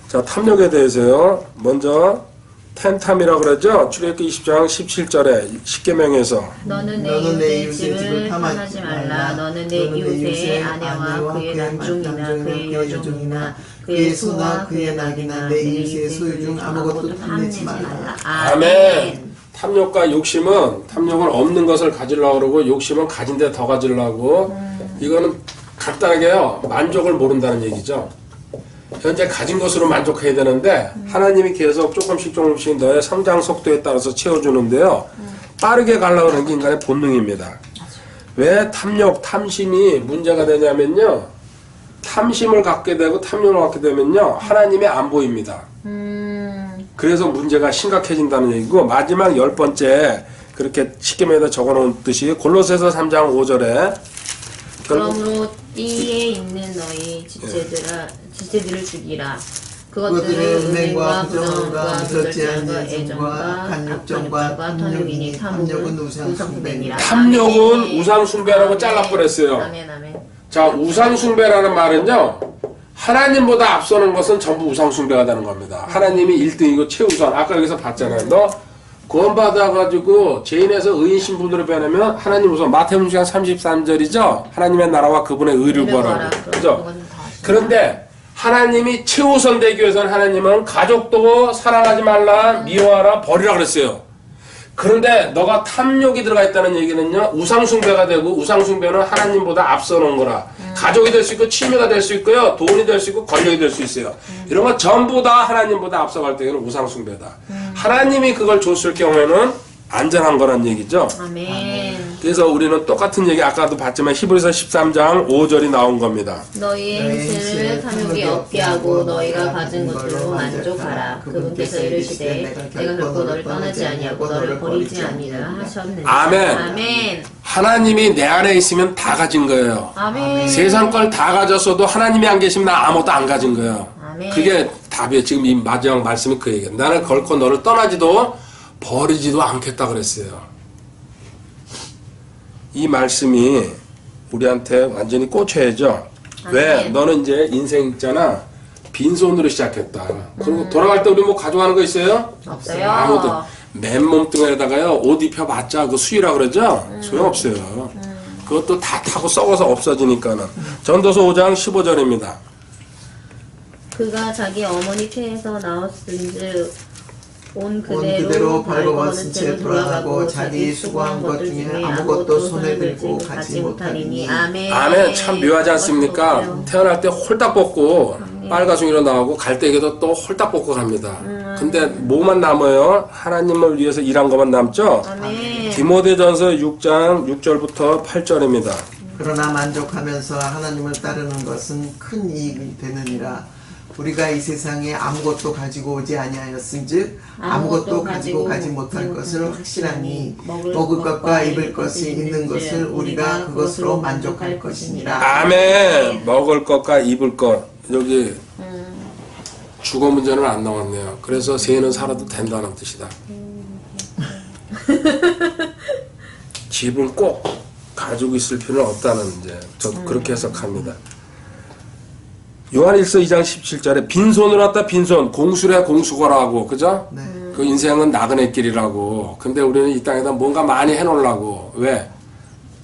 자, 탐욕에 대해서요. 먼저 텐탐이라고 그러죠. 출애굽기 20장 17절에 십계명에서 너는 내 이웃의 집을 탐하지 말라. 너는 내 이웃의 아내와 그의 남종이나 그의 여종이나 그의 소나 그의 낙이나 내 이웃의 소유 중 아무것도 탐내지 말라. 아멘. 탐욕과 욕심은 탐욕은 없는 것을 가지려고 그러고 욕심은 가진 데 더 가지려고. 이거는 간단하게요. 만족을 모른다는 얘기죠. 현재 가진 것으로 만족해야 되는데 하나님이 계속 조금씩 너의 성장 속도에 따라서 채워주는데요. 빠르게 가려고 하는 게 인간의 본능입니다. 왜 탐욕, 탐심이 문제가 되냐면요. 탐심을 갖게 되고 탐욕을 갖게 되면요. 하나님이 안 보입니다. 그래서 문제가 심각해진다는 얘기고, 마지막 10번째 그렇게 십계명에다 적어놓듯이 골로새서 3장 5절에 그러므로 띠에 있는 너희 지체들을 죽이라. 그것들은 은행과 부정과 무절제 않은 애정과 간욕정과 탐욕이니 탐욕은 우상숭배니라. 탐욕은 우상숭배라고 잘라버렸어요. 아멘, 아멘. 자, 우상숭배라는 말은요, 하나님보다 앞서는 것은 전부 우상숭배가 되는 겁니다. 하나님이 1등이고 최우선. 아까 여기서 봤잖아요. 너 구원받아가지고 죄인에서 의인 신분으로 변하면 하나님 우선. 마태복음 33절이죠. 하나님의 나라와 그분의 의를 구하라. 그죠? 그런데 하나님이 최우선 되기 위해서는 하나님은 가족도 사랑하지 말라, 미워하라, 버리라 그랬어요. 그런데 너가 탐욕이 들어가 있다는 얘기는요, 우상숭배가 되고, 우상숭배는 하나님보다 앞서는 거라. 가족이 될 수 있고, 취미가 될 수 있고요, 돈이 될 수 있고, 권력이 될 수 있어요. 이런 건 전부 다 하나님보다 앞서갈 때에는 우상숭배다. 하나님이 그걸 줬을 경우에는 안전한 거란 얘기죠. 아멘. 그래서 우리는 똑같은 얘기 아까도 봤지만 히브리서 13장 5절이 나온 겁니다. 너희의 행실을 탐욕이 없게 하고 너희가 가진 것들로 만족하라. 그분께서 이르시되 내가 결코 너를 떠나지 아니하고 너를 버리지 아니하리라 하셨느니라. 아멘. 아멘. 하나님이 내 안에 있으면 다 가진 거예요. 아멘. 세상 걸 다 가졌어도 하나님이 안 계시면 나 아무것도 안 가진 거예요. 아멘. 그게 답이에요. 지금 이 마지막 말씀이 그 얘기예요. 나는 결코 너를 떠나지도 버리지도 않겠다 그랬어요. 이 말씀이 우리한테 완전히 꽂혀야죠. 왜? 너는 이제 인생 있잖아. 빈손으로 시작했다. 그리고 돌아갈 때 우리 뭐 가져가는 거 있어요? 없어요. 아무것도. 맨몸뚱아리에다가요, 옷 입혀봤자 그 수위라 그러죠? 소용없어요. 그것도 다 타고 썩어서 없어지니까는. 전도서 5장 15절입니다. 그가 자기 어머니 태에서 나왔은즉 온 그대로 그대로 벌거벗은 채 돌아가고 자기 수고한 것 중에 아무것도 손에 들고 가지 못하리니. 아멘. 아멘. 참 묘하지 않습니까? 태어날 때 홀딱 벗고 빨가숭이로 나오고 갈 때에도 또 홀딱 벗고 갑니다. 근데 뭐만 남아요? 하나님을 위해서 일한 것만 남죠? 아멘. 디모데전서 6장 6절부터 8절입니다. 그러나 만족하면서 하나님을 따르는 것은 큰 이익이 되느니라. 우리가 이 세상에 아무것도 가지고 오지 아니하였은즉 아무것도 가지고 가지 못할 것을 확실하니 먹을 것과 입을 것이 있는 것을 우리가 그것으로 만족할 것이니라. 아멘. 먹을 것과 입을 것. 여기 주거 문제는 안 나왔네요. 그래서 새는 살아도 된다는 뜻이다. 집은 꼭 가지고 있을 필요는 없다는 이제 저 그렇게 해석합니다. 요한일서 2장 17절에 빈손으로 왔다 빈손 공수래 공수거라고 그죠? 네. 그 인생은 나그네 길이라고. 근데 우리는 이 땅에다 뭔가 많이 해놓으려고. 왜?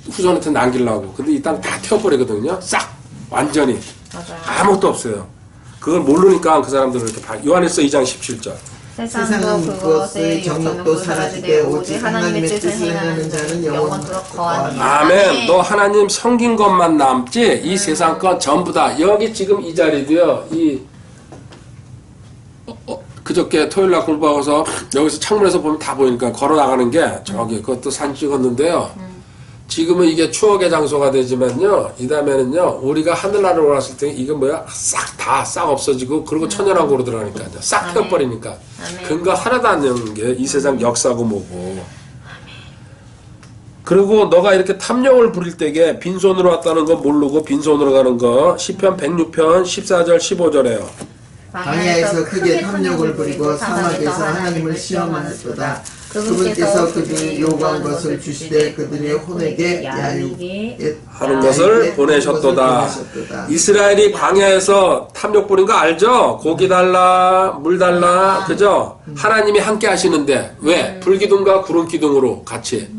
후손한테 남기려고. 근데 이 땅 다 태워버리거든요. 싹 완전히 맞아요. 아무것도 없어요. 그걸 모르니까 그 사람들은 이렇게 요한일서 2장 17절. 세상은 그것의 정욕도 사라지되 오직 하나님의 뜻을 행하는 자는 영원토록 거하니라. 아멘. 너 하나님 섬긴 것만 남지 이 세상 것 전부 다. 여기 지금 이 자리도요. 이 그저께 토요일날 공부하고서 여기서 창문에서 보면 다 보이니까 걸어 나가는 게 저기 그것도 사진 찍었는데요. 지금은 이게 추억의 장소가 되지만요. 이 다음에는요. 우리가 하늘나라로 올랐을 때 이게 뭐야? 싹 없어지고 그리고 천연왕국으로 들어가니까요. 싹 태워버리니까. 근거 하나도 안 되는 게 이 세상 역사고 뭐고. 그리고 너가 이렇게 탐욕을 부릴 때에 빈손으로 왔다는 거 모르고 빈손으로 가는 거 시편 106편 14절 15절에요. 광야에서 크게 탐욕을 부리고 사막에서 하나님을 시험하였도다. 그분께서 그들이 요구한 것을 주시되 그들의 혼에게 야유게 하는 것을 보내셨도다. 이스라엘이 광야에서 탐욕 부린 거 알죠? 고기 달라, 물 달라, 그죠? 하나님이 함께 하시는데 왜? 불기둥과 구름기둥으로 같이.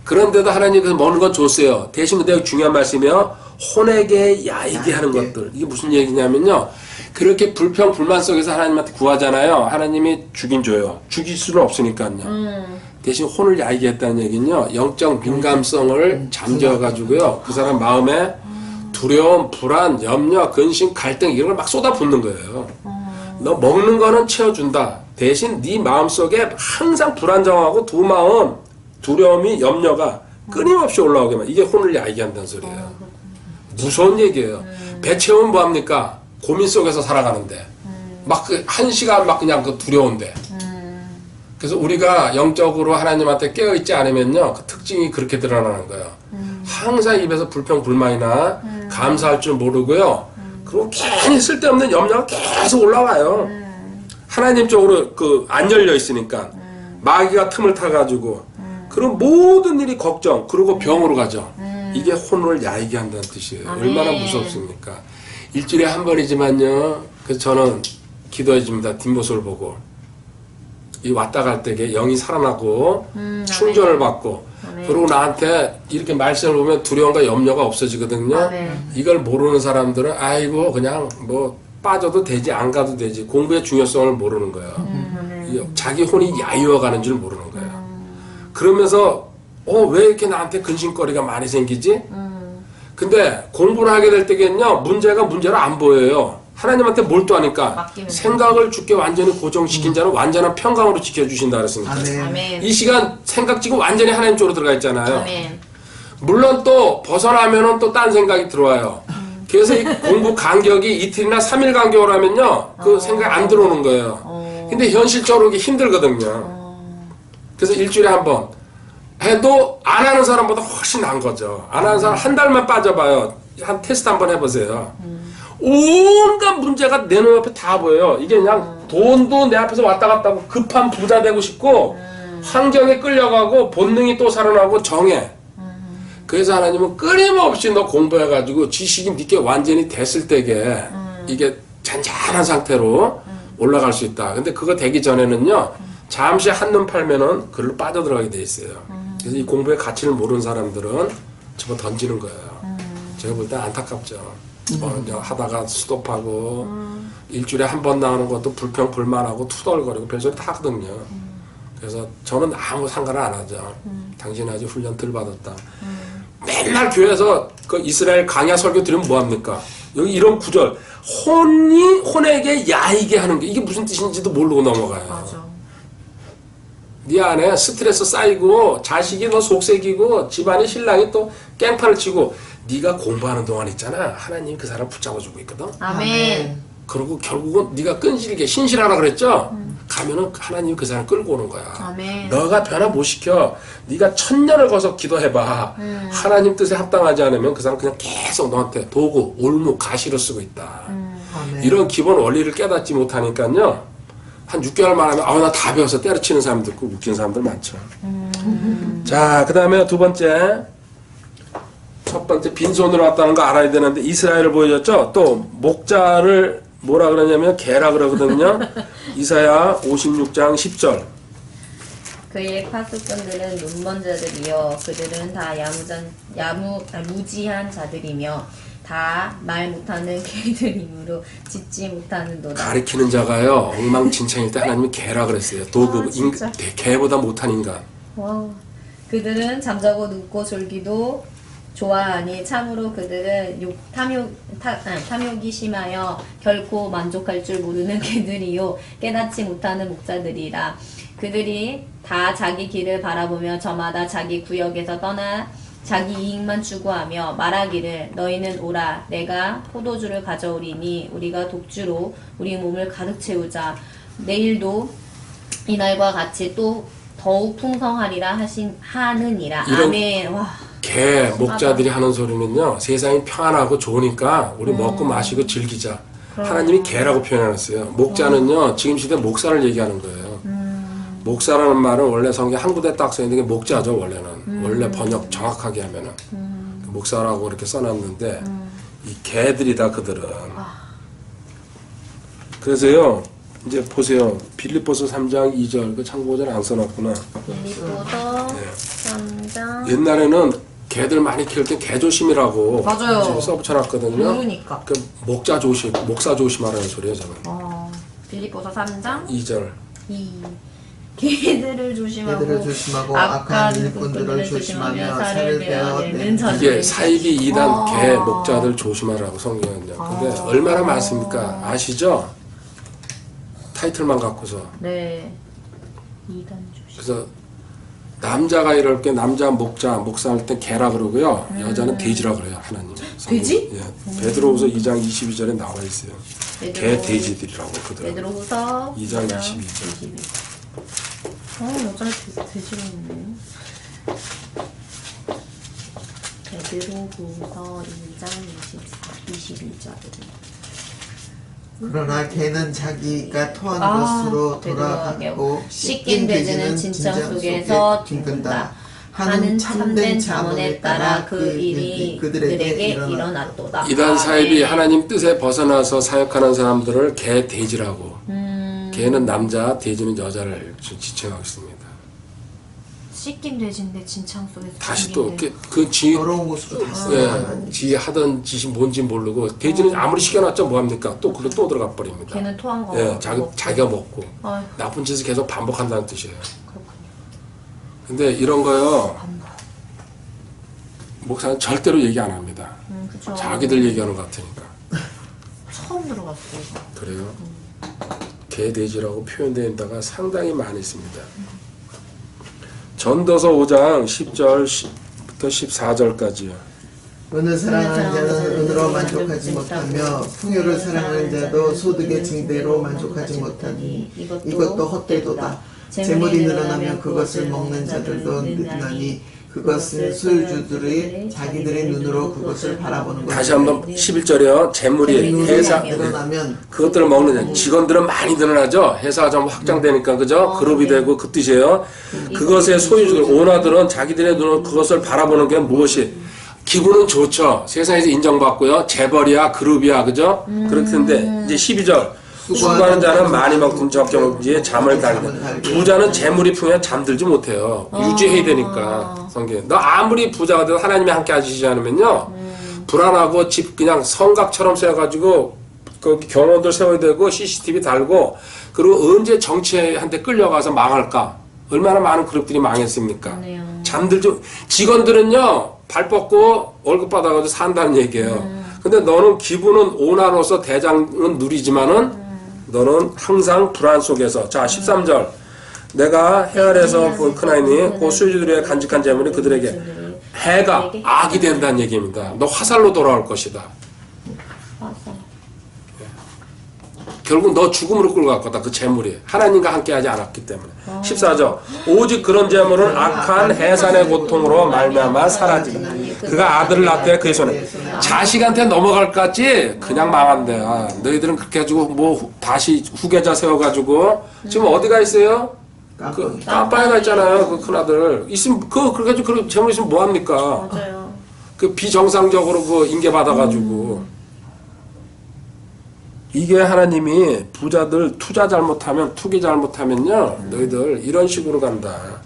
그런데도 하나님이 먹는 건 줬어요. 대신 근데 중요한 말씀이요. 혼에게 야이게 하는 것들. 이게 무슨 얘기냐면요. 그렇게 불평 불만 속에서 하나님한테 구하잖아요. 하나님이 주긴 줘요. 죽일 수는 없으니까요. 대신 혼을 야이게 했다는 얘기는요. 영적 민감성을 잠재워가지고요. 그 사람 마음에 두려움, 불안, 염려, 근심, 갈등 이런 걸 막 쏟아붓는 거예요. 너 먹는 거는 채워준다. 대신 네 마음속에 항상 불안정하고 두마음, 두려움이, 염려가 끊임없이 올라오게만. 이게 혼을 야이게 한다는 소리예요. 무서운 얘기예요. 배 채우면 뭐합니까? 고민 속에서 살아가는데 막 그 한 시간 막 그냥 그 두려운데 그래서 우리가 영적으로 하나님한테 깨어있지 않으면요 그 특징이 그렇게 드러나는 거예요. 항상 입에서 불평 불만이나 감사할 줄 모르고요. 그리고 괜히 쓸데없는 염려가 계속 올라와요. 하나님 쪽으로 그 안 열려 있으니까 마귀가 틈을 타가지고 그럼 모든 일이 걱정 그리고 병으로 가죠. 이게 혼을 야이게 한다는 뜻이에요. 얼마나 무섭습니까? 일주일에 한 번이지만요. 그래서 저는 기도해 줍니다. 뒷모습을 보고. 이 왔다 갈 때에 영이 살아나고 충전을 받고 그리고 나한테 이렇게 말씀을 보면 두려움과 염려가 없어지거든요. 이걸 모르는 사람들은 아이고 그냥 뭐 빠져도 되지 안 가도 되지 공부의 중요성을 모르는 거예요. 자기 혼이 야유어 가는 줄 모르는 거예요. 그러면서 왜 이렇게 나한테 근심거리가 많이 생기지? 근데 공부를 하게 될 때겠요 문제가 문제로 안 보여요. 하나님한테 몰두하니까 생각을 주께 완전히 고정시킨 자는 완전한 평강으로 지켜주신다 그랬으니까. 아멘. 이 시간 생각 지금 완전히 하나님 쪽으로 들어가 있잖아요. 아멘. 물론 또 벗어나면은 또 딴 생각이 들어와요. 그래서 이 공부 간격이 이틀이나 3일 간격으로 하면요 그 생각이 안 들어오는 거예요. 근데 현실적으로 이게 힘들거든요. 그래서 일주일에 한 번 해도 안 하는 사람보다 훨씬 나은 거죠. 안 하는 사람 한 달만 빠져봐요. 한 테스트 한번 해보세요. 온갖 문제가 내 눈앞에 다 보여요. 이게 그냥 돈도 내 앞에서 왔다 갔다 하고 급한 부자 되고 싶고 환경에 끌려가고 본능이 또 살아나고 정해. 그래서 하나님은 끊임없이 너 공부해가지고 지식이 네게 완전히 됐을 때게 이게 잔잔한 상태로 올라갈 수 있다. 근데 그거 되기 전에는요 잠시 한눈 팔면은 그걸로 빠져들어가게 돼 있어요. 그래서 이 공부의 가치를 모르는 사람들은 집어 던지는 거예요. 제가 볼 때 안타깝죠. 하다가 스톱하고 일주일에 한 번 나오는 것도 불평 불만하고 투덜거리고 별소리 다 하거든요. 그래서 저는 아무 상관을 안 하죠. 당신 아직 훈련 덜 받았다. 맨날 교회에서 그 이스라엘 강야 설교 들으면 뭐합니까? 여기 이런 구절 혼에게 야이게 하는 게 이게 무슨 뜻인지도 모르고 넘어가요. 맞아. 네 안에 스트레스 쌓이고 자식이 너 속색이고 집안의 신랑이 또 깽판을 치고 네가 공부하는 동안 있잖아 하나님이 그 사람 붙잡아주고 있거든. 아멘. 그리고 결국은 네가 끈질게 신실하라 그랬죠. 가면은 하나님이 그 사람 끌고 오는 거야. 아멘. 너가 변화 못 시켜. 네가 1000년을 거서 기도해봐. 하나님 뜻에 합당하지 않으면 그 사람 그냥 계속 너한테 도구, 올무, 가시로 쓰고 있다. 아멘. 이런 기본 원리를 깨닫지 못하니까요. 한 6개월만 하면 나 다 배워서 때려치는 사람들 있고 웃기는 사람들 많죠. 자, 그 다음에 두 번째. 첫 번째 빈손으로 왔다는 거 알아야 되는데 이스라엘을 보여줬죠. 또 목자를 뭐라 그러냐면 개라 그러거든요. 이사야 56장 10절. 그의 파수꾼들은 눈먼 자들이여 그들은 다 무지한 자들이며 다 말 못하는 개들이므로 짖지 못하는도다. 가리키는 자가요 엉망진창일 때 하나님이 개라 그랬어요. 도구 개보다 못한 인간. 와우. 그들은 잠자고 눕고 졸기도 좋아하니 참으로 그들은 탐욕이 심하여 결코 만족할 줄 모르는 개들이요 깨닫지 못하는 목자들이라. 그들이 다 자기 길을 바라보며 저마다 자기 구역에서 떠나 자기 이익만 추구하며 말하기를 너희는 오라 내가 포도주를 가져오리니 우리가 독주로 우리 몸을 가득 채우자. 내일도 이날과 같이 또 더욱 풍성하리라 하느니라. 아멘. 와. 개 목자들이 하는 소리는요 세상이 평안하고 좋으니까 우리 먹고 마시고 즐기자. 하나님이 개라고 표현했어요. 목자는요 지금 시대 목사를 얘기하는 거예요. 목사라는 말은 원래 성경 한 구대 딱 써있는 게 목자죠, 원래는. 원래 번역 정확하게 하면은. 목사라고 이렇게 써놨는데, 이 개들이 다 그들은. 그래서요, 이제 보세요. 빌립보서 3장 2절, 그 참고전 안 써놨구나. 빌립보서 네. 3장. 옛날에는 개들 많이 키울 때 개조심이라고. 맞아요. 지금 써붙여놨거든요. 모르니까. 그 목사 조심하라는 소리예요, 저는. 빌립보서 3장 2절. 2. 개들을 조심하고, 개들을 조심하고 악한 일꾼들을 조심하며 살을 베어내는 이게 사이비 2단 개 목자들 조심하라고 성경은요. 근데 얼마나 많습니까? 아시죠? 타이틀만 갖고서. 네. 2단 조심. 그래서 남자가 이럴 때 남자 목사 할 때 개라 그러고요. 여자는 돼지라 그래요. 하나님. 돼지? 예. 베드로후서 2장 22절에 나와 있어요. 개 돼지들이라고 그들. 베드로후서 2장 22절. 여자를 돼지로 했네. 베드로후서 2장 22절. 그러나 개는 자기가 토한 것으로 돌아가고 씻긴 돼지는 진창 속에서 둥근다 하는 참된 잠언에 따라 그 일이 그들에게 일어났도다. 이단 사입이 하나님 뜻에 벗어나서 사역하는 사람들을 개 돼지라고. 개는 남자, 돼지는 여자를 지칭하고 있습니다. 씻긴 돼지인데 진창 속에서 다시 둥긴 또 그지 더러운 곳으로 다시 예, 지 하던 짓이 뭔지 모르고 돼지는 아무리 시켜놨자 뭐합니까? 또 그로 또 들어가 버립니다. 걔는 토한 거 예, 먹고. 자기가 먹고 아휴, 나쁜 짓을 계속 반복한다는 뜻이에요. 그렇군요. 근데 이런 거요 목사는 절대로 얘기 안 합니다. 그쵸. 자기들 얘기하는 것 같으니까. 처음 들어봤어요. 그래요? 개 돼지라고 표현된 데가 상당히 많이 있습니다. 전도서 5장 10절부터 14절까지요. 은을 사랑하는 자는 은으로 만족하지 못하며 풍요를 사랑하는 자도 소득의 증대로 만족하지 못하니 이것도 헛되도다. 재물이 늘어나면 그것을 먹는 자들도 늘으나니 그것은 소유주들이 자기들의 눈으로 그것을 바라보는 것이다. 다시 한번 11절이요. 재물이 회사 늘어나면 그것들을 먹는 직원들은 많이 늘어나죠. 회사가 좀 확장되니까 그죠? 그룹이 되고 그 뜻이에요. 그것의 소유주들 오너들은 자기들의 눈으로 그것을 바라보는 게 무엇이 기분은 좋죠. 세상에서 인정받고요. 재벌이야 그룹이야 그죠? 그렇던데 이제 12절 수고하는 자는 많이 먹든 적게 먹든지 잠을 달다. 부자는 재물이 풍요에 잠들지 못해요. 유지해야 되니까 성경. 너 아무리 부자가 돼도 하나님이 함께 하시지 않으면요 불안하고 집 그냥 성곽처럼 세워가지고 그 경호원들 세워야 되고 CCTV 달고 그리고 언제 정치한테 끌려가서 망할까? 얼마나 많은 그룹들이 망했습니까? 그러네요. 잠들지 직원들은요 발 뻗고 월급 받아가지고 산다는 얘기예요. 근데 너는 기분은 오나로서 대장은 누리지만은 너는 항상 불안 속에서. 자 13절 내가 해 아래에서 본 큰아이니 그 수유주들의 간직한 재물이 그들에게 해가 악이 된다는 얘기입니다. 너 화살로 돌아올 것이다. 결국 너 죽음으로 끌고 갈 거다. 그 재물이 하나님과 함께하지 않았기 때문에. 14절 오직 그런 재물은 악한 해산의 고통으로 말미암아 사라지니 그가 아들을 낳되 그의 손에 자식한테 넘어갈 것 같지 그냥 망한대. 아, 너희들은 그렇게 해가지고 뭐 다시 후계자 세워가지고 지금 어디가 있어요? 그 깜빵에가 있잖아요. 그 큰아들 있으면 그렇게 해가지고 그 재물 있으면 뭐 합니까? 맞아요. 그 비정상적으로 그 인계 받아가지고. 이게 하나님이 부자들 투자 잘못하면 투기 잘못하면요 너희들 이런 식으로 간다.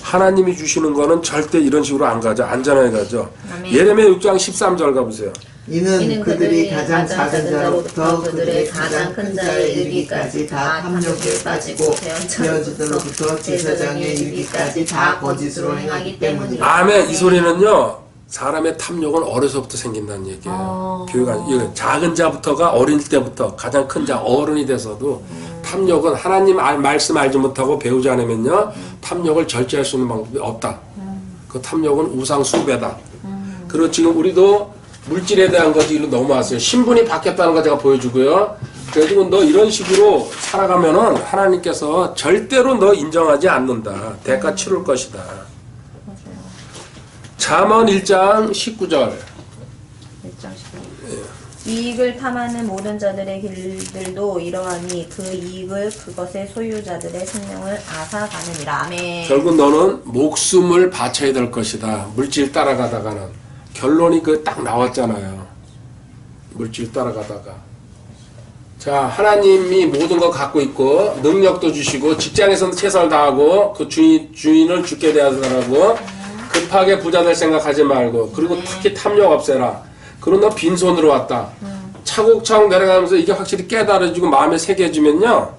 하나님이 주시는 거는 절대 이런 식으로 안 가죠. 안전하게 가죠. 아멘. 예레미야 6장 13절 가보세요. 이는 그들이 가장 작은 자로부터 그들의 가장 큰 자의 이르기까지 다 탐욕에 빠지고 배언자들로부터 제사장에 이르기까지 다 거짓으로 행하기 때문이다. 아멘. 이 소리는요 사람의 탐욕은 어려서부터 생긴다는 얘기예요. 교육은 작은 자부터가 어릴 때부터 가장 큰 자 어른이 돼서도 탐욕은 하나님 말씀 알지 못하고 배우지 않으면요 탐욕을 절제할 수 있는 방법이 없다. 그 탐욕은 우상 숭배다. 그리고 지금 우리도 물질에 대한 것이 일로 넘어왔어요. 신분이 바뀌었다는 거 제가 보여주고요. 그래가지고 너 이런 식으로 살아가면은 하나님께서 절대로 너 인정하지 않는다. 대가 치를 것이다. 잠언 1장 19절. 1장 19절. 이익을 탐하는 모든 자들의 길들도 이러하니 그 이익을 그것의 소유자들의 생명을 앗아가느니라. 아멘. 결국 너는 목숨을 바쳐야 될 것이다. 물질 따라가다가는. 결론이 그 딱 나왔잖아요. 물질 따라가다가. 자, 하나님이 모든 거 갖고 있고 능력도 주시고 직장에서는 최선을 다하고 그 주인을 죽게 대하더라고. 급하게 부자 될 생각하지 말고 그리고 특히 탐욕 없애라. 그럼 너 빈손으로 왔다. 차곡차곡 내려가면서 이게 확실히 깨달아지고 마음에 새겨지면요.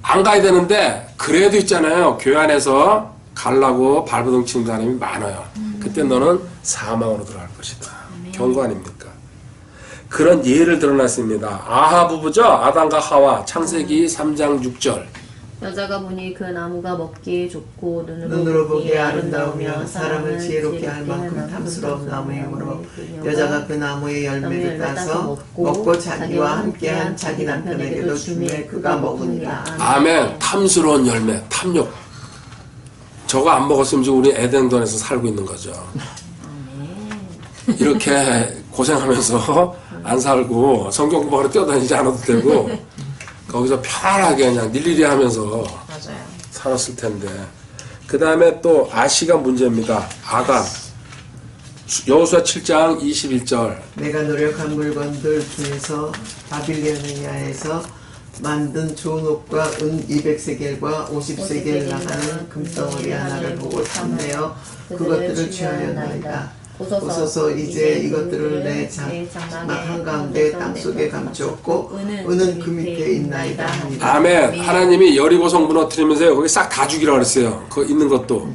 안 가야 되는데 그래도 있잖아요. 교회 안에서 가려고 발버둥 치는 사람이 많아요. 그때 너는 사망으로 들어갈 것이다. 경고 아닙니까? 그런 예를 드러났습니다. 아하 부부죠. 아담과 하와 창세기 3장 6절. 여자가 보니 그 나무가 먹기에 좋고 눈으로 보기에 아름다우며 사람을 지혜롭게 할 만큼 탐스러운 나무이므로 여자가 그 나무의 열매를 따서 먹고 자기와 함께한 자기 남편에게도 주매 그가 먹으니라. 아멘. 탐스러운 열매, 탐욕. 저거 안 먹었으면 지금 우리 에덴동에서 살고 있는 거죠. 이렇게 고생하면서 안 살고 성경 공부하러 뛰어다니지 않아도 되고 거기서 편하게 그냥 일일이 하면서 맞아요. 살았을 텐데. 그 다음에 또 아시가 문제입니다. 아간. 여호수아 7장 21절. 내가 노력한 물건들 중에서 바빌로니아에서 만든 좋은 옷과 은 200세겔과 50세겔 나가는 금덩어리 하나를 보고 탐내어 그것들을 취하였나이다. 보소서 이제 이것들을 내 장막 한가운데 땅속에 감추었고 은은 그 밑에 있나이다 하니라. 아멘. 하나님이 여리고성 무너뜨리면서 거기 싹 다 죽이라고 그랬어요. 그 있는 것도.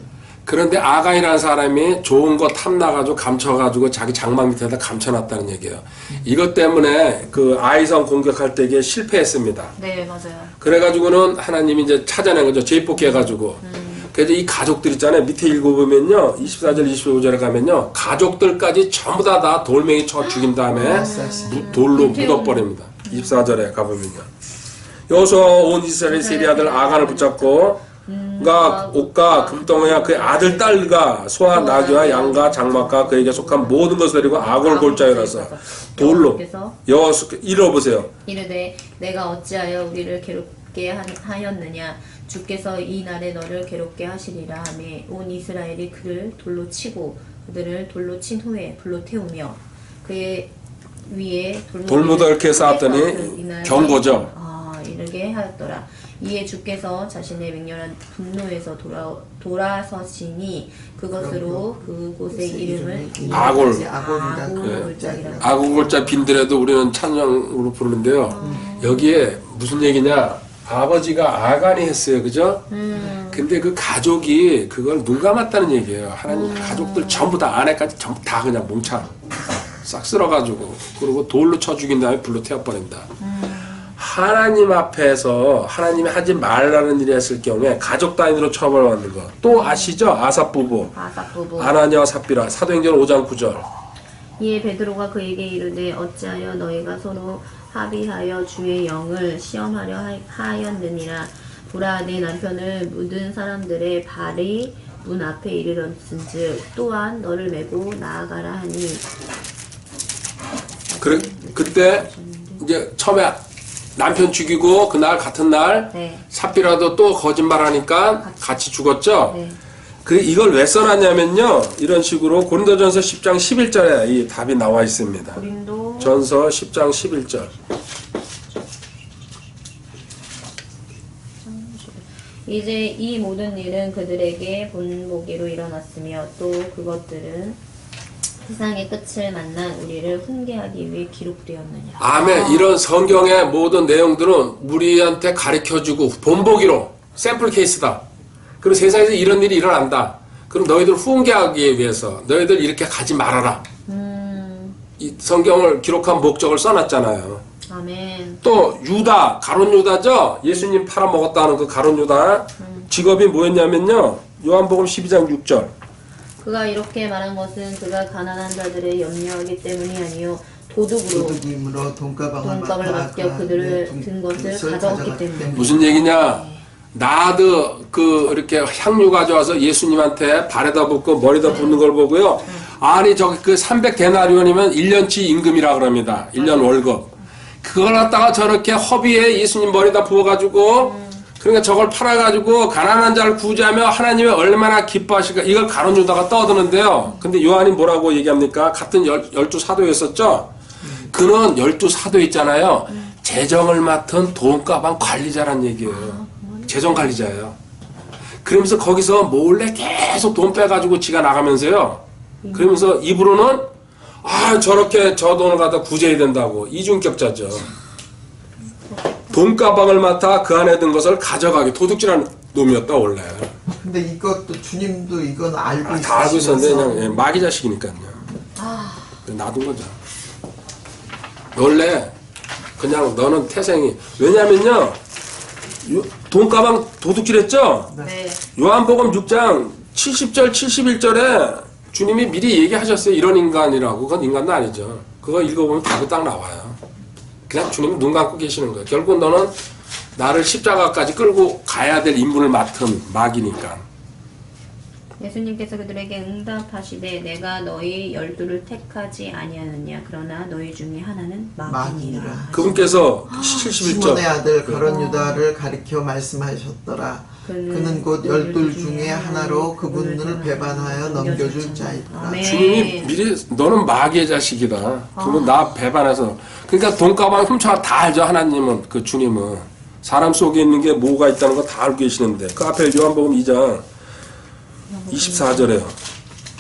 그런데 아간이라는 사람이 좋은 거 탐나가지고 감춰가지고 자기 장막 밑에다 감춰놨다는 얘기예요. 이것 때문에 그 아이성 공격할 때 이게 실패했습니다. 네, 맞아요. 그래가지고는 하나님이 이제 찾아낸 거죠. 재입복해 해가지고. 그래서 이 가족들 있잖아요. 밑에 읽어보면요. 24절, 25절에 가면요. 가족들까지 전부 다 돌멩이 쳐 죽인 다음에 돌로 묻어버립니다. 24절에 가보면요. 여호수아 온 이스라엘 세리 아들 아간을 붙잡고 가 옷과 금덩이와 그의 아들 딸과 소와 나귀와 양과 장막과 그에게 속한 모든 것을 데리고 아골 골짜기라서 돌로 여호수 읽어보세요. 이르되 내가 어찌하여 우리를 괴롭게 하였느냐 주께서 이 날에 너를 괴롭게 하시리라 하며 온 이스라엘이 그를 돌로 치고 그들을 돌로 친 후에 불로 태우며 그의 위에 돌무더 이렇게 쌓았더니 경고죠. 이르게 하였더라. 이에 주께서 자신의 맹렬한 분노에서 돌아서시니 그것으로 그곳의 이름을 아골. 아골골짜기라고. 아골골짜 빈들에도 우리는 찬양으로 부르는데요. 여기에 무슨 얘기냐? 아버지가 아간이 했어요. 그죠? 근데 그 가족이 그걸 눈 감았다는 얘기예요. 하나님 가족들 전부 다 아내까지 전부 다 그냥 몽창 싹 쓸어가지고 그리고 돌로 쳐 죽인 다음에 불로 태워버린다. 하나님 앞에서 하나님이 하지 말라는 일을 했을 경우에 가족 단위로 처벌받는 거. 또 아시죠? 아삽 부부. 아나니아와 삽비라. 사도행전 5장 9절. 이에 베드로가 그에게 이르되 어찌하여 너희가 서로 합의하여 주의 영을 시험하려 하였느니라. 보라 내 남편을 묻은 사람들의 발이 문 앞에 이르렀은즉 또한 너를 메고 나아가라 하니. 그때 이제 처음에 남편 죽이고 그날 같은 날 네. 삽비라도 또 거짓말하니까 같이 죽었죠. 네. 이걸 왜 써놨냐면요. 이런 식으로 고린도전서 10장 11절에 이 답이 나와 있습니다. 전서 10장 11절. 이제 이 모든 일은 그들에게 본보기로 일어났으며 또 그것들은 세상의 끝을 만난 우리를 훈계하기 위해 기록되었느니라. 아멘. 이런 성경의 모든 내용들은 우리한테 가르쳐주고 본보기로 샘플 케이스다. 그리고 세상에서 이런 일이 일어난다. 그럼 너희들 훈계하기 위해서 너희들 이렇게 가지 말아라. 이 성경을 기록한 목적을 써놨잖아요. 아멘. 또 유다, 가룟 유다죠. 예수님 팔아먹었다는 그 가룟 유다 직업이 뭐였냐면요. 요한복음 12장 6절. 그가 이렇게 말한 것은 그가 가난한 자들을 염려하기 때문이 아니요 도둑으로 돈가방을 맡겨 그들을 든 것을 가져왔기 때문에. 무슨 얘기냐? 나도 이렇게 향유 가져와서 예수님한테 발에다 붓고 머리다 붓는 걸 보고요. 아니 저기 그 300데나리온이면 1년치 임금이라 그럽니다. 1년 월급. 그걸 갖다가 저렇게 허비에 예수님 머리다 부어가지고 그러니까 저걸 팔아가지고 가난한 자를 구제하며 하나님이 얼마나 기뻐하실까 이걸 가로주다가 떠드는데요. 근데 요한이 뭐라고 얘기합니까? 같은 12사도였었죠? 그는 12사도 있잖아요. 재정을 맡은 돈가방 관리자란 얘기예요. 재정 관리자예요. 그러면서 거기서 몰래 계속 돈 빼가지고 지가 나가면서요. 그러면서 입으로는 저렇게 저 돈을 갖다 구제해야 된다고. 이중격자죠. 돈가방을 맡아 그 안에 든 것을 가져가게 도둑질하는 놈이었다 원래. 근데 이것도 주님도 이건 알고 다 알고 있었는데 있으시면서 그냥 마귀 자식이니까요. 놔둔 거죠. 원래 그냥 너는 태생이 왜냐면요 돈가방 도둑질했죠. 네. 요한복음 6장 70절 71절에 주님이 미리 얘기하셨어요. 이런 인간이라고. 그건 인간도 아니죠. 그거 읽어보면 답이 딱 나와요. 그냥 주님은 눈 감고 계시는 거예요. 결국 너는 나를 십자가까지 끌고 가야 될 임무를 맡은 마귀니까. 예수님께서 그들에게 응답하시되 내가 너희 12를 택하지 아니하느냐 그러나 너희 중에 하나는 마귀니라. 마귀니라. 그분께서 시몬의 71절 아들 가룟 유다를 가리켜 말씀하셨더라. 그는 곧 12 중에 하나로 그분을 배반하여 넘겨줄 자이더라. 아멘. 주님이 미리 너는 마귀의 자식이다. 그러면 나 배반해서 그러니까 돈가방 훔쳐 다 알죠. 하나님은 그 주님은 사람 속에 있는 게 뭐가 있다는 거 다 알고 계시는데 그 앞에 요한복음 2장 24절에요.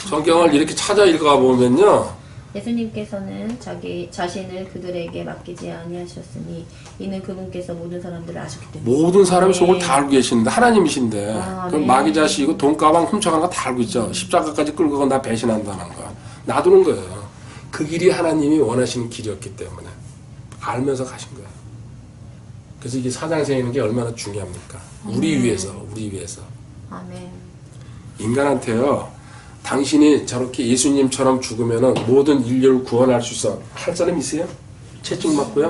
성경을 이렇게 찾아 읽어가 보면요. 예수님께서는 자기 자신을 그들에게 맡기지 아니하셨으니 이는 그분께서 모든 사람들을 아셨기 때문에 모든 사람이 속을 네. 다 알고 계시는데 하나님이신데 그럼 네. 마귀 자식이고 돈가방 훔쳐가는 거 다 알고 있죠. 십자가까지 끌고 가 나 배신한다는 거 놔두는 거예요. 그 길이 하나님이 원하시는 길이었기 때문에 알면서 가신 거예요. 그래서 이게 사장세이는 게 얼마나 중요합니까? 우리 위해서 아멘. 인간한테요. 당신이 저렇게 예수님처럼 죽으면은 모든 인류를 구원할 수 있어. 할 사람 있어요? 채찍 맞고요?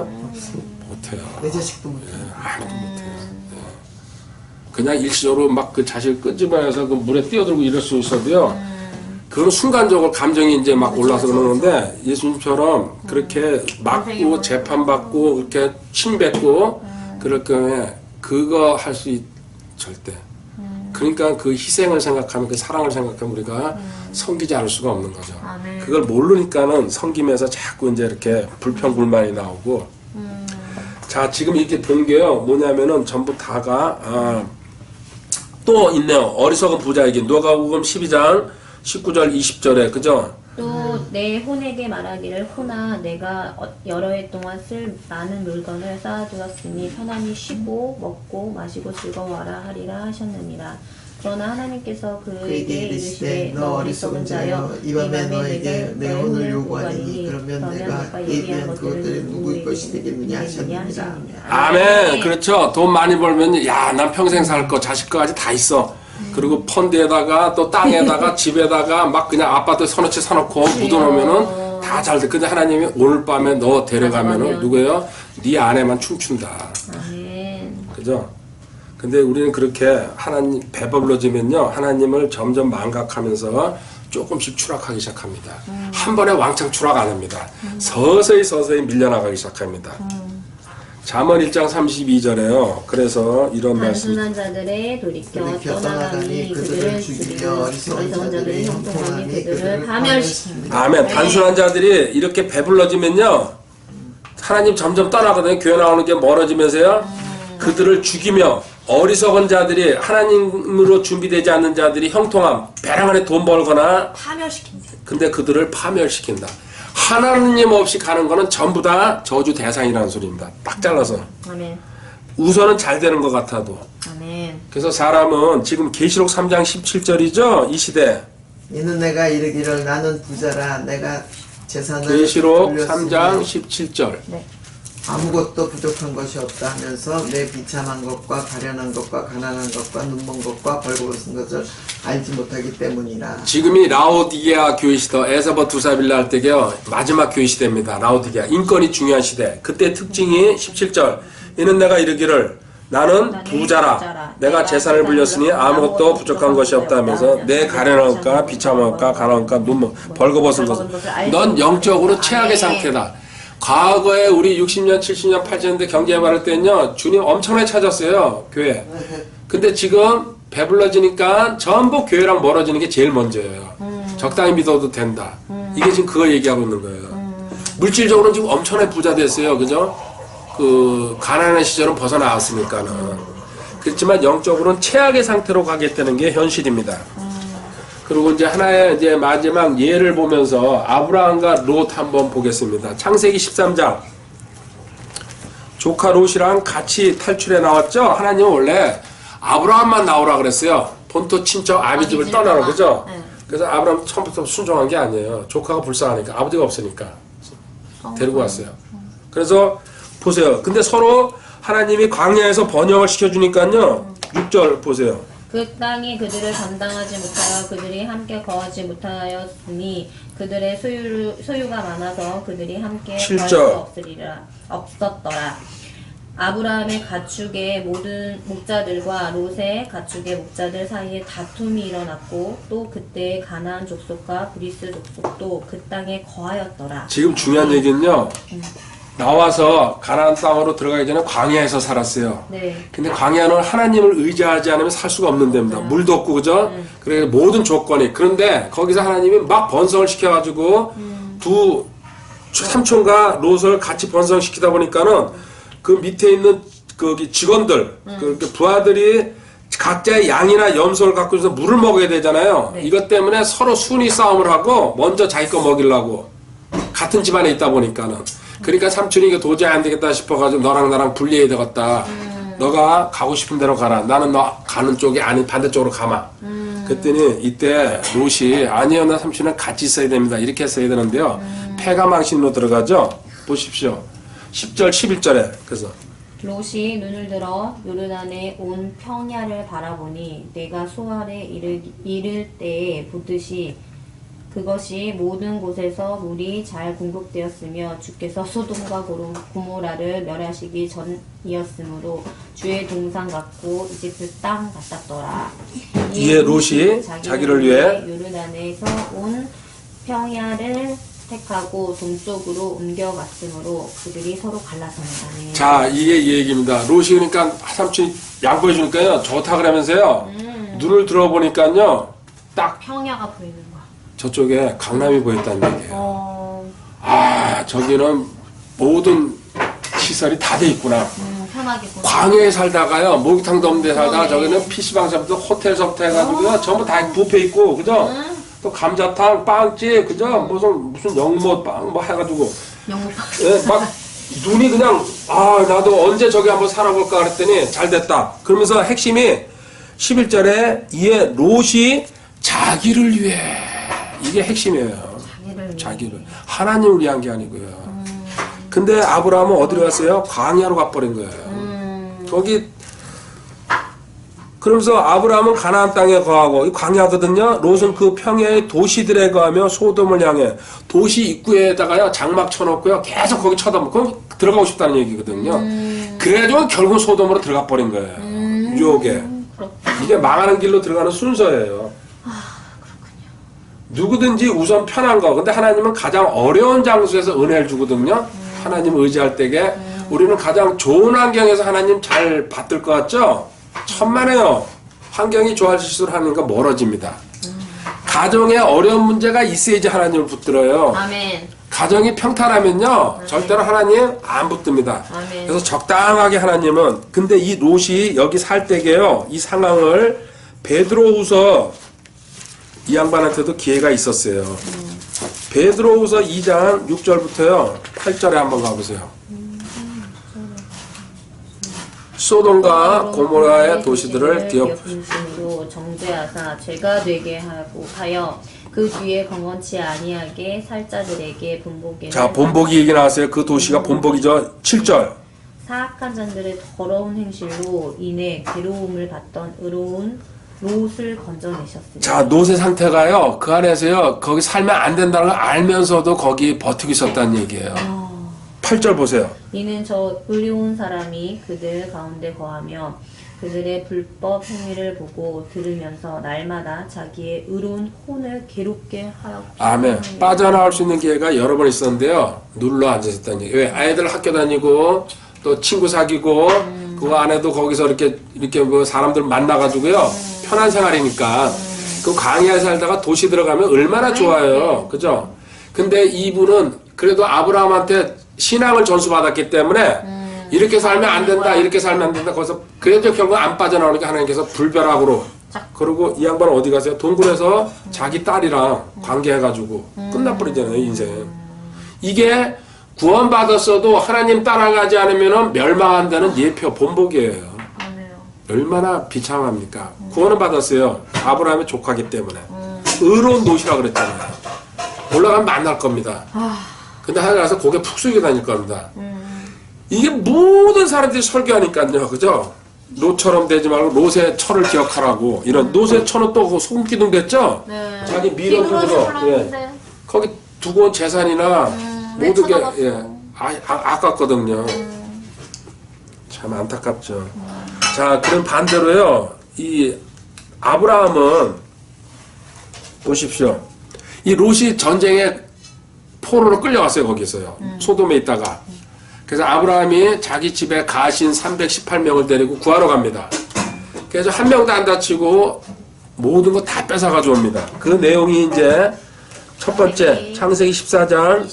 못해요. 내 자식도 못해. 아무도 못해요. 그냥 일시적으로 막 그 자식을 끄집어내서 그 물에 뛰어들고 이럴 수 있어도요. 그건 순간적으로 감정이 이제 막 올라서 그러는데 예수님처럼 그렇게 맞고 재판받고 그렇게 침뱉고 그럴 경우에 그거 할 수 절대. 그러니까 그 희생을 생각하면 그 사랑을 생각하면 우리가 섬기지 않을 수가 없는 거죠. 아멘. 그걸 모르니까는 섬김에서 자꾸 이제 이렇게 불평불만이 나오고. 자, 지금 이렇게 본 게요. 뭐냐면은 전부 다가 또 있네요. 어리석은 부자에게 누가복음 12장 19절 20절에 그죠? 또 내 혼에게 말하기를 혼아 내가 여러 해 동안 쓸 많은 물건을 쌓아두었으니 편안히 쉬고 먹고 마시고 즐거워하라 하리라 하셨느니라. 그러나 하나님께서 그에게 이르시되 너 어리석은 자여 이 밤에 너에게 내 혼을 요구하리니 그러면 내가 예비한 것들을 누구의 것이 되겠느냐 하셨느니라. 아멘. 그렇죠. 돈 많이 벌면 야, 난 평생 살 거 자식까지 다 있어. 그리고 펀드에다가 또 땅에다가 집에다가 막 그냥 아파트 서너 채 사놓고 묻어놓으면은 다 잘 돼. 근데 하나님이 오늘 밤에 너 데려가면은 누구예요? 네 아내만 춤춘다. 아멘. 그죠? 근데 우리는 그렇게 하나님 배불러지면요 하나님을 점점 망각하면서 조금씩 추락하기 시작합니다. 한 번에 왕창 추락 안 합니다. 서서히 밀려나가기 시작합니다. 잠언 1장 32절에요. 그래서 이런 말씀. 단순한 자들의 돌이켜 돌이켜 떠나가니 그들을 죽이며 어리석은 자들의 형통함이 그들을 파멸시킵니다. 아멘. 단순한 자들이 이렇게 배불러지면요 하나님 점점 떠나거든요. 교회 나오는 게 멀어지면서요 그들을 죽이며 어리석은 자들이 하나님으로 준비되지 않는 자들이 형통함 배랑 안에 돈 벌거나 파멸시킵니다. 근데 그들을 파멸시킨다. 하나님 없이 가는 거는 전부 다 저주 대상이라는 소리입니다. 딱 잘라서. 아멘. 우선은 잘 되는 것 같아도. 아멘. 그래서 사람은 지금 계시록 3장 17절이죠. 이 시대. 이는 내가 이르기를 나는 부자라 내가 재산을 계시록 돌렸으니 3장 17절. 네. 아무것도 부족한 것이 없다 하면서 내 비참한 것과 가련한 것과 가난한 것과 눈먼 것과 벌거벗은 것을 알지 못하기 때문이라. 지금이 라오디게아 교회 시대, 에서버 두사빌라 할 때게요. 마지막 교회 시대입니다. 라오디게아. 인권이 중요한 시대. 그때 특징이 17절. 이는 내가 이르기를 나는 부자라. 내가 재산을 불렸으니 아무것도 부족한 것이 없다면서 내 가련할까 비참할까 가난할까 눈물 벌거벗은 것을 넌 영적으로 최악의 상태다. 과거에 우리 60년 70년 80년대 경제 발할 때는요 주님 엄청나게 찾았어요 교회. 근데 지금 배불러지니까 전부 교회랑 멀어지는 게 제일 먼저예요. 적당히 믿어도 된다. 이게 지금 그거 얘기하고 있는 거예요. 물질적으로는 지금 엄청나게 부자 됐어요. 그죠? 그 가난한 시절은 벗어나왔으니까는. 그렇지만 영적으로는 최악의 상태로 가겠다는 게 현실입니다. 그리고 이제 하나의 이제 마지막 예를 보면서 아브라함과 롯 한번 보겠습니다. 창세기 13장. 조카 롯이랑 같이 탈출해 나왔죠? 하나님은 원래 아브라함만 나오라 그랬어요. 본토 친척 아비 집을 떠나라. 그죠? 네. 그래서 아브라함 처음부터 순종한 게 아니에요. 조카가 불쌍하니까. 아버지가 없으니까. 데리고 왔어요. 그래서 보세요. 근데 서로 하나님이 광야에서 번영을 시켜주니까요. 6절 보세요. 그 땅이 그들을 감당하지 못하여 그들이 함께 거하지 못하였으니 그들의 소유가 많아서 그들이 함께 거할 수 없었더라. 아브라함의 가축의 모든 목자들과 롯의 가축의 목자들 사이에 다툼이 일어났고 또 그때의 가나안 족속과 브리스 족속도 그 땅에 거하였더라. 지금 중요한 얘기는요. 나와서 가나안 땅으로 들어가기 전에 광야에서 살았어요. 네. 근데 광야는 하나님을 의지하지 않으면 살 수가 없는 데입니다. 물도 없고 그죠? 그래서 모든 조건이. 그런데 거기서 하나님이 막 번성을 시켜가지고 두 삼촌과 롯을 같이 번성시키다 보니까는 그 밑에 있는 거기 직원들, 그 부하들이 각자의 양이나 염소를 갖고 있어서 물을 먹어야 되잖아요. 네. 이것 때문에 서로 순위 싸움을 하고 먼저 자기 거 먹이려고. 같은 집안에 있다 보니까는. 그러니까 삼촌이 이거 도저히 안 되겠다 싶어가지고 너랑 나랑 분리해야 되겠다. 너가 가고 싶은 대로 가라. 나는 너 가는 쪽이 아닌 반대쪽으로 가마. 그랬더니 이때 롯이 아니요 나 삼촌은 같이 있어야 됩니다. 이렇게 했어야 되는데요. 패가 망신으로 들어가죠. 보십시오. 10절 11절에 그래서 롯이 눈을 들어 요르단에 온 평야를 바라보니 내가 수알에 이를 때에 보듯이 그것이 모든 곳에서 물이 잘 공급되었으며 주께서 소돔과 고모라를 멸하시기 전이었으므로 주의 동산 같고 이집트 땅 같았더라. 이에 롯이 자기를 위해 요르단에서 온 평야를 택하고 동쪽으로 옮겨갔으므로 그들이 서로 갈라서니다네. 자 이게 이 얘기입니다. 롯이 그러니까 삼촌이 양보해 주니까요 좋다 그러면서요 눈을 들어보니까요 딱 평야가 보이는 거야. 저쪽에 강남이 보였다는 얘기예요. 아 저기는 모든 시설이 다 돼 있구나. 편하게 보는. 광야에 살다가요 목욕탕도 없는 데 살다가 저기는 PC방서부터 호텔서부터 해가지고요 전부 다 뷔페 있고 그죠? 또 감자탕, 빵집, 그죠? 무슨 영모 빵 뭐 해가지고 영무빵. 예, 막 눈이 그냥 아 나도 언제 저기 한번 살아볼까 그랬더니 잘 됐다. 그러면서 핵심이 11절에 이에 롯이 자기를 위해 이게 핵심이에요. 자기를 하나님을 위한 게 아니고요. 근데 아브라함은 어디로 갔어요? 광야로 가버린 거예요. 거기 그러면서 아브라함은 가나안 땅에 거하고 이 광야거든요. 롯은 그 평야의 도시들에 거하며 소돔을 향해 도시 입구에다가요 장막 쳐놓고요 계속 거기 쳐다보고 거기 들어가고 싶다는 얘기거든요. 그래가지고 결국 소돔으로 들어가 버린 거예요. 유혹에. 이게 망하는 길로 들어가는 순서예요. 누구든지 우선 편한 거. 근데 하나님은 가장 어려운 장소에서 은혜를 주거든요. 하나님 의지할 때에 우리는 가장 좋은 환경에서 하나님 잘 받들 것 같죠? 천만에요. 환경이 좋아질수록 하나님과 멀어집니다. 가정에 어려운 문제가 있어야지 하나님을 붙들어요. 아멘. 가정이 평탄하면요 절대로 하나님 안 붙듭니다. 아멘. 그래서 적당하게 하나님은 근데 이 롯이 여기 살 때게요 이 상황을 베드로후서 이 양반한테도 기회가 있었어요. 베드로후서 2장 6절부터요 8절에 한번 가보세요. 소돔과 고모라의 도시들을 뒤엎으심으로 정죄하사 죄가 되게 하여 그 뒤에 경건치 아니하게 살자들에게 본보기를 자 본보기 얘기 나왔어요. 그 도시가 본보기죠. 7절 사악한 자들의 더러운 행실로 인해 괴로움을 받던 의로운 롯을 건져내셨습니다. 자 롯의 상태가요 그 안에서요 거기 살면 안 된다는 걸 알면서도 거기 버티고 있었다는 얘기예요. 8절 보세요. 이는 저 의로운 사람이 그들 가운데 거하며 그들의 불법 행위를 보고 들으면서 날마다 자기의 의로운 혼을 괴롭게 하였고. 아멘. 빠져나올 수 있는 기회가 여러 번 있었는데요. 눌러 앉아있다는 얘기. 왜? 아이들 학교 다니고 또 친구 사귀고 그거 안에도 거기서 이렇게 뭐 사람들 만나가지고요. 편한 생활이니까. 그 광야에 살다가 도시 들어가면 얼마나 좋아요. 그죠? 근데 이분은 그래도 아브라함한테 신앙을 전수받았기 때문에 이렇게 살면 안 된다, 이렇게 살면 안 된다. 거기서 그래도 결국 안 빠져나오니까 하나님께서 불벼락으로. 그리고 이 양반 어디 가세요? 동굴에서 자기 딸이랑 관계해가지고 끝나버리잖아요, 인생. 이게 구원받았어도 하나님 따라가지 않으면 멸망한다는 예표 본보기예요. 얼마나 비참합니까? 구원은 받았어요. 아브라함의 조카기 때문에. 의로운 노시라 그랬잖아요. 올라가면 만날 겁니다. 근데 하늘 가서 고개 푹 숙여 다닐 겁니다. 이게 모든 사람들이 설교하니까요. 그죠? 롯처럼 되지 말고 롯의 처를 기억하라고. 이런 롯의 처는 또 소금 기둥 됐죠? 네. 자기 미련 두고서 예. 거기 두고 온 재산이나 모든 게 예. 아깝거든요. 참 안타깝죠. 자, 그럼 반대로요. 이 아브라함은 보십시오. 이 롯이 전쟁에 포로로 끌려갔어요. 거기서요. 소돔에 있다가. 그래서 아브라함이 자기 집에 가신 318명을 데리고 구하러 갑니다. 그래서 한 명도 안 다치고 모든 거 다 뺏어 가져옵니다. 그 내용이 이제 첫 번째 창세기 14장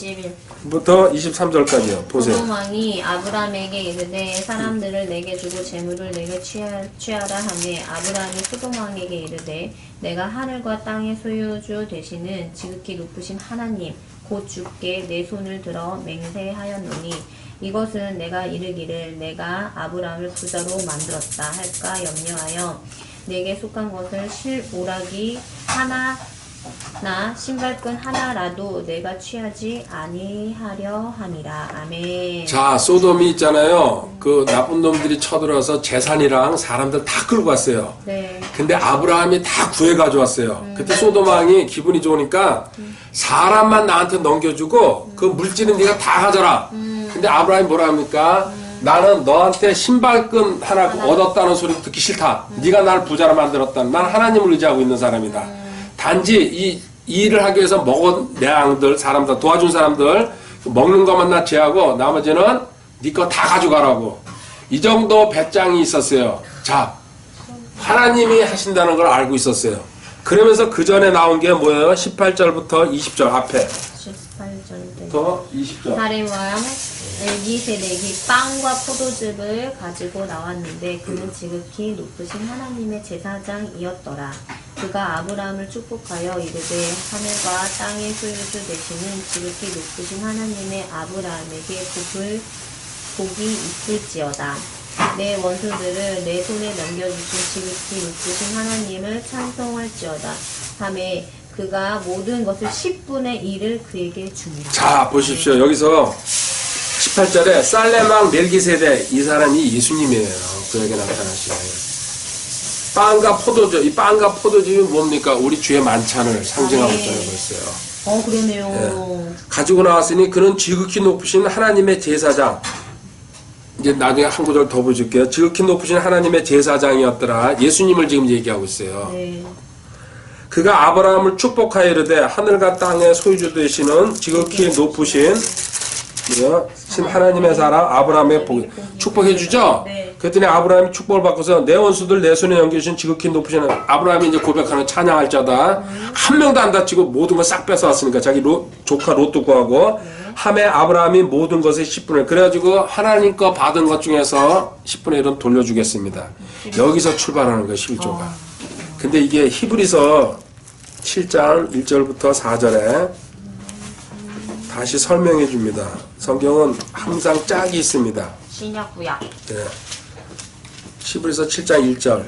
bu터 23절까지요. 보세요. 소돔 왕이 아브라함에게 이르되 사람들을 내게 주고 재물을 내게 취하라 하매 아브라함이 소돔 왕에게 이르되 내가 하늘과 땅의 소유주 되시는 지극히 높으신 하나님 곧 주께 내 손을 들어 맹세하였노니 이것은 내가 이르기를 내가 아브라함을 부자로 만들었다 할까 염려하여 내게 속한 것을 실오락이 하나나 신발끈 하나라도 내가 취하지 아니하려 함이라. 아멘. 자, 소돔이 있잖아요. 그 나쁜 놈들이 쳐들어서 재산이랑 사람들 다 끌고 갔어요. 네. 근데 아브라함이 다 구해 가져왔어요. 그때 소돔 왕이 기분이 좋으니까 사람만 나한테 넘겨주고 그 물질은 네가 다 가져라. 근데 아브라함이 뭐라 합니까? 나는 너한테 신발끈 하나 얻었다는 소리 듣기 싫다. 네가 날 부자로 만들었다. 난 하나님을 의지하고 있는 사람이다. 단지 이 일을 하기 위해서 먹은 내 양들, 사람들, 도와준 사람들 먹는 것만 나 제하고 나머지는 네 거 다 가져가라고. 이 정도 배짱이 있었어요. 자, 하나님이 하신다는 걸 알고 있었어요. 그러면서 그 전에 나온 게 뭐예요? 18절부터 20절 앞에. 18절부터 20절. 사렘왕 멜기세덱이 빵과 포도즙을 가지고 나왔는데 그는 지극히 높으신 하나님의 제사장이었더라. 그가 아브라함을 축복하여 이르되 하늘과 땅의 소유주 되시는 지극히 높으신 하나님의 아브라함에게 복이 있을지어다. 내 원수들을 내 손에 넘겨주신 지극히 높으신 하나님을 찬송할지어다. 하매 그가 모든 것을 10분의 1을 그에게 주니라. 자, 보십시오. 여기서 18절에 살렘왕 멜기세덱 이 사람이 예수님이에요. 그에게 나타나시네. 빵과 포도즙. 이 빵과 포도즙이 뭡니까? 우리 주의 만찬을 상징하고 있잖아요. 벌써요. 그러네요. 가지고 나왔으니 그는 지극히 높으신 하나님의 제사장. 이제 나중에 한 구절 더 보여줄게요. 지극히 높으신 하나님의 제사장이었더라. 예수님을 지금 얘기하고 있어요. 네. 그가 아브라함을 축복하여 이르되 하늘과 땅의 소유주 되시는 지극히 높으신 하나님의 사람 아브라함의 복 축복해 주죠. 네. 그랬더니 아브라함이 축복을 받고서 내 원수들 내 손에 넘겨주신 지극히 높으신 아브라함이 이제 고백하는 찬양할 자다. 한 명도 안 다치고 모든 걸 싹 뺏어왔으니까 자기 조카 롯도 구하고 하매 아브라함이 모든 것의 10분의 1 그래가지고 하나님 거 받은 것 중에서 10분의 1은 돌려주겠습니다. 여기서 출발하는 거예요. 11조가. 근데 이게 히브리서 7장 1절부터 4절에 다시 설명해 줍니다. 성경은 항상 짝이 있습니다. 신약 구약. 네. 히브리서 7장 1절.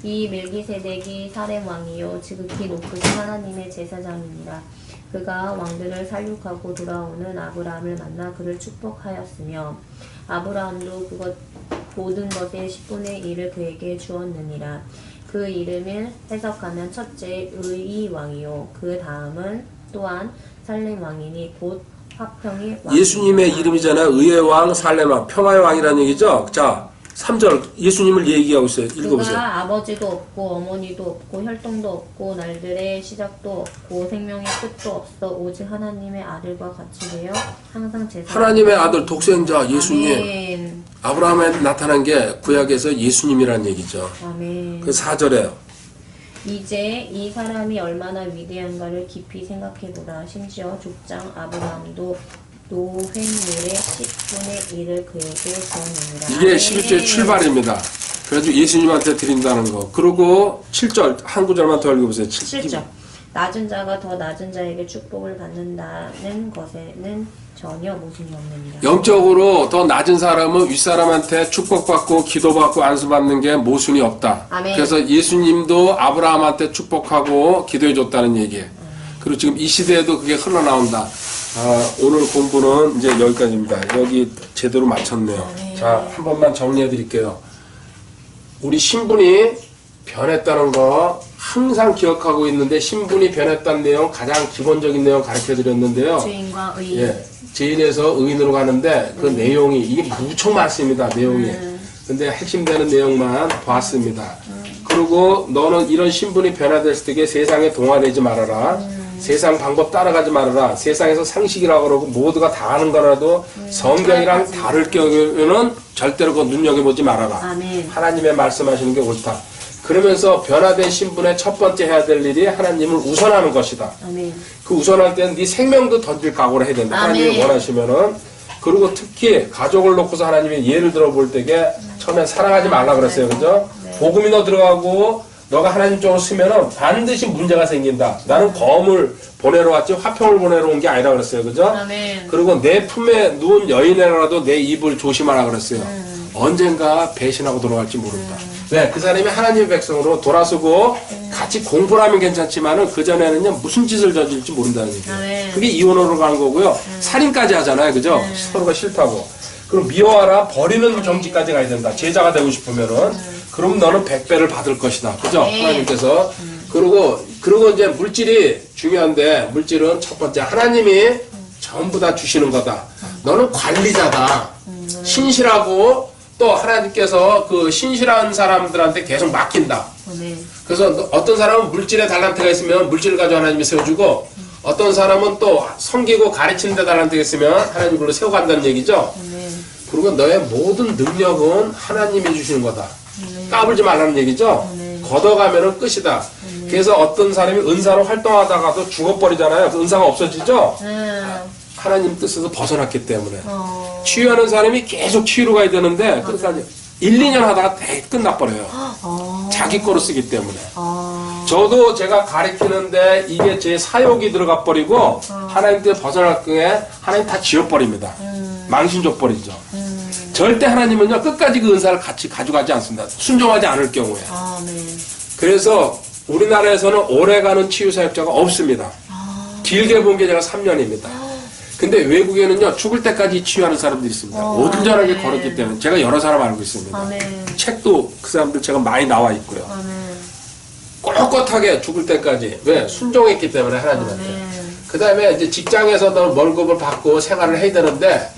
이 멜기세덱이 살렘 왕이요 지극히 높으신 하나님의 제사장이니라. 그가 왕들을 살육하고 돌아오는 아브라함을 만나 그를 축복하였으며 아브라함도 그것 모든 것의 10분의 1을 그에게 주었느니라. 그 이름을 해석하면 첫째 의의 왕이요 그 다음은 또한 살렘 왕이니 곧 화평의 왕. 예수님의 이름이잖아요. 의의 왕, 살렘 왕, 평화의 왕이라는 얘기죠. 자, 3절 예수님을 얘기하고 있어요. 읽어보세요. 그가 아버지도 없고 어머니도 없고 혈통도 없고 날들의 시작도 없고 생명의 끝도 없어 오직 하나님의 아들과 같이 되어 항상 제사. 하나님의 아들 독생자 예수님. 아멘. 아브라함에 나타난 게 구약에서 예수님이라는 얘기죠. 아멘. 그 4절에요. 이제 이 사람이 얼마나 위대한가를 깊이 생각해보라. 심지어 족장 아브라함도 노획물의 10분의 1을 그에게 주었느니라. 이게 11조의 출발입니다. 그래가지고 예수님한테 드린다는 거. 그리고 7절 한 구절만 더 읽어보세요. 7절. 낮은 자가 더 낮은 자에게 축복을 받는다는 것에는 전혀 모순이 없느니라. 영적으로 더 낮은 사람은 윗사람한테 축복받고 기도받고 안수받는 게 모순이 없다. 아멘. 그래서 예수님도 아브라함한테 축복하고 기도해줬다는 얘기예요. 그리고 지금 이 시대에도 그게 흘러나온다. 오늘 공부는 이제 여기까지입니다. 여기 제대로 마쳤네요. 자, 한 번만 정리해 드릴게요. 우리 신분이 변했다는 거 항상 기억하고 있는데, 신분이 변했다는 내용, 가장 기본적인 내용 가르쳐 드렸는데요. 죄인과 의인. 예, 죄인에서 의인으로 가는데 그 내용이 이게 무척 많습니다. 내용이. 근데 핵심되는 내용만 봤습니다. 그리고 너는 이런 신분이 변화됐을 때 세상에 동화되지 말아라. 세상 방법 따라가지 말아라. 세상에서 상식이라고 그러고 모두가 다 하는 거라도 성경이랑 다를 경우에는 절대로 그거 눈여겨보지 말아라. 아멘. 하나님의 말씀하시는 게 옳다. 그러면서 변화된 신분의 첫 번째 해야 될 일이 하나님을 우선하는 것이다. 아멘. 그 우선할 때는 네 생명도 던질 각오를 해야 된다. 하나님이 아멘. 원하시면은. 그리고 특히 가족을 놓고서 하나님의 예를 들어볼 때게 처음에 사랑하지 말라 그랬어요. 그죠? 복음이 너 들어가고 너가 하나님 쪽으로 쓰면은 반드시 문제가 생긴다. 나는 검을 보내러 왔지 화평을 보내러 온 게 아니라 그랬어요. 그죠? 아멘. 그리고 내 품에 누운 여인이라도 내 입을 조심하라 그랬어요. 언젠가 배신하고 돌아갈지 모른다. 네, 그 사람이 하나님의 백성으로 돌아서고 같이 공부를 하면 괜찮지만은 그전에는요, 무슨 짓을 저질지 모른다는 얘기예요. 아멘. 그게 이혼으로 가는 거고요. 살인까지 하잖아요. 그죠? 서로가 싫다고. 그럼 미워하라, 버리는 정지까지 가야 된다. 제자가 되고 싶으면은. 그럼 너는 100배를 받을 것이다. 그죠? 네. 하나님께서. 그리고 이제 물질이 중요한데, 물질은 첫 번째, 하나님이 전부 다 주시는 거다. 너는 관리자다. 신실하고, 또 하나님께서 그 신실한 사람들한테 계속 맡긴다. 아멘. 그래서 어떤 사람은 물질에 달란트가 있으면 물질을 가지고 하나님이 세워주고, 어떤 사람은 또 섬기고 가르치는 데 달란트가 있으면 하나님이 그걸로 세워간다는 얘기죠. 아멘. 그리고 너의 모든 능력은 하나님이 주시는 거다. 까불지 말라는 얘기죠. 걷어가면은 끝이다. 그래서 어떤 사람이 은사로 활동하다가도 죽어버리잖아요. 그 은사가 없어지죠. 하나님 뜻에서 벗어났기 때문에. 치유하는 사람이 계속 치유로 가야 되는데, 그러니까 1, 2년 하다가 대 끝나버려요. 자기 거로 쓰기 때문에. 저도 제가 가르치는데 이게 제 사욕이 들어가 버리고 하나님 뜻 벗어날 경우에 하나님 다 지워버립니다. 망신 줘버리죠. 절대 하나님은요, 끝까지 그 은사를 같이 가져가지 않습니다. 순종하지 않을 경우에. 아멘. 그래서 우리나라에서는 오래가는 치유사역자가 없습니다. 길게 본 게 제가 3년입니다. 근데 외국에는요, 죽을 때까지 치유하는 사람들이 있습니다. 온전하게 네. 걸었기 때문에. 제가 여러 사람 알고 있습니다. 아멘. 책도 그 사람들 제가 많이 나와 있고요. 아멘. 꼿꼿하게 죽을 때까지. 왜? 순종했기 때문에 하나님한테. 그 다음에 이제 직장에서 너 월급을 받고 생활을 해야 되는데,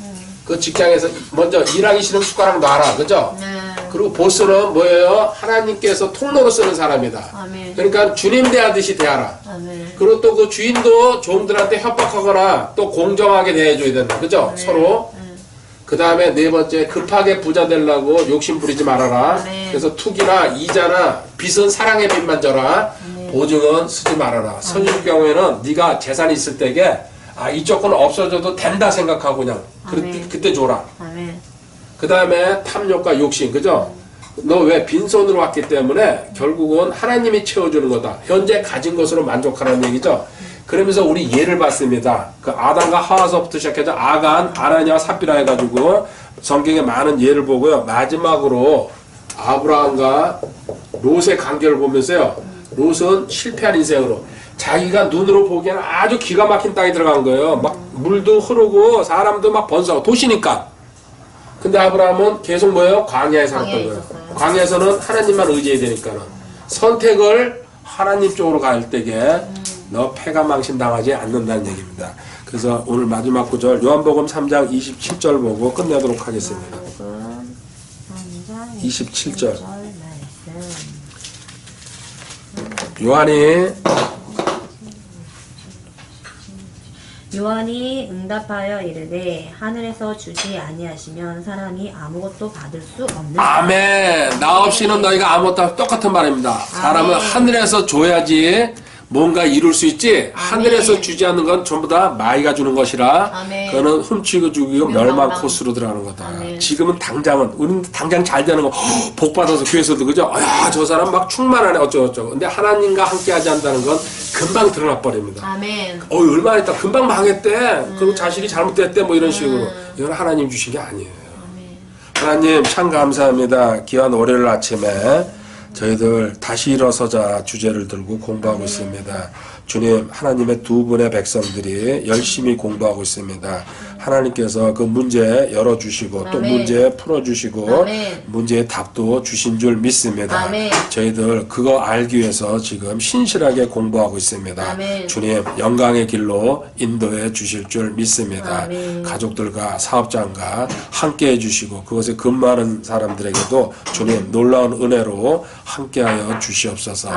그 직장에서 먼저 일하기 싫으면 숟가락 놔라. 그죠? 네. 그리고 보스는 뭐예요? 하나님께서 통로로 쓰는 사람이다. 아멘. 그러니까 주님 대하듯이 대하라. 아멘. 그리고 또 그 주인도 종들한테 협박하거나 또 공정하게 대해줘야 된다. 그죠? 서로. 그 다음에 네 번째, 급하게 부자 되려고 욕심 부리지 말아라. 네. 그래서 투기나 이자나 빚은 사랑의 빚만 져라. 보증은 쓰지 말아라. 선일 경우에는 네가 재산이 있을 때게 이쪽 건 없어져도 된다 생각하고 그냥 그때 줘라. 아멘. 그 다음에 탐욕과 욕심, 그죠? 너 왜 빈손으로 왔기 때문에 결국은 하나님이 채워주는 거다. 현재 가진 것으로 만족하라는 얘기죠. 그러면서 우리 예를 봤습니다. 그 아담과 하와서부터 시작해서 아간, 아라니아, 삽비라 해가지고 성경에 많은 예를 보고요. 마지막으로 아브라함과 롯의 관계를 보면서요. 롯은 실패한 인생으로 자기가 눈으로 보기에는 아주 기가 막힌 땅에 들어간 거예요. 막 물도 흐르고 사람도 막 번성하고 도시니까. 근데 아브라함은 계속 뭐예요? 광야에 살았던 광야에 거예요. 있었어요. 광야에서는 하나님만 의지해야 되니까는 선택을 하나님 쪽으로 갈 때게 너 패가 망신당하지 않는다는 얘기입니다. 그래서 오늘 마지막 구절 요한복음 3장 27절 보고 끝내도록 하겠습니다. 27절. 요한이 응답하여 이르되 하늘에서 주지 아니하시면 사람이 아무것도 받을 수 없는. 아멘. 나 없이는 너희가 아무것도 똑같은 말입니다. 사람은 하늘에서 줘야지 뭔가 이룰 수 있지. 하늘에서 주지 않는 건 전부 다 마이가 주는 것이라. 아멘. 그거는 훔치고 죽이고 멸망 코스로 들어가는 거다. 아멘. 지금은 당장은 우리는 당장 잘 되는 거 복 받아서 교회에서도 그죠. 야, 저 사람 막 충만하네 어쩌고저쩌고. 근데 하나님과 함께하지 않는다는 건 금방 드러나 버립니다. 아멘. 얼마나 있다 금방 망했대. 그리고 자식이 잘못됐대 뭐 이런 식으로. 이건 하나님 주신 게 아니에요. 하나님 참 감사합니다. 귀한 월요일 아침에 저희들 다시 일어서자 주제를 들고 공부하고 있습니다. 주님, 하나님의 두 분의 백성들이 열심히 공부하고 있습니다. 하나님께서 그 문제 열어주시고 또 문제 풀어주시고 문제의 답도 주신 줄 믿습니다. 저희들 그거 알기 위해서 지금 신실하게 공부하고 있습니다. 주님, 영광의 길로 인도해 주실 줄 믿습니다. 가족들과 사업장과 함께 해주시고 그것에 근무하는 사람들에게도 주님 놀라운 은혜로 함께하여 주시옵소서.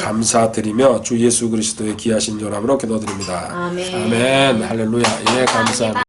감사드리며 주 예수 그리스도의 귀하신 이름으로 기도드립니다. 아멘. 할렐루야. 예, 감사합니다.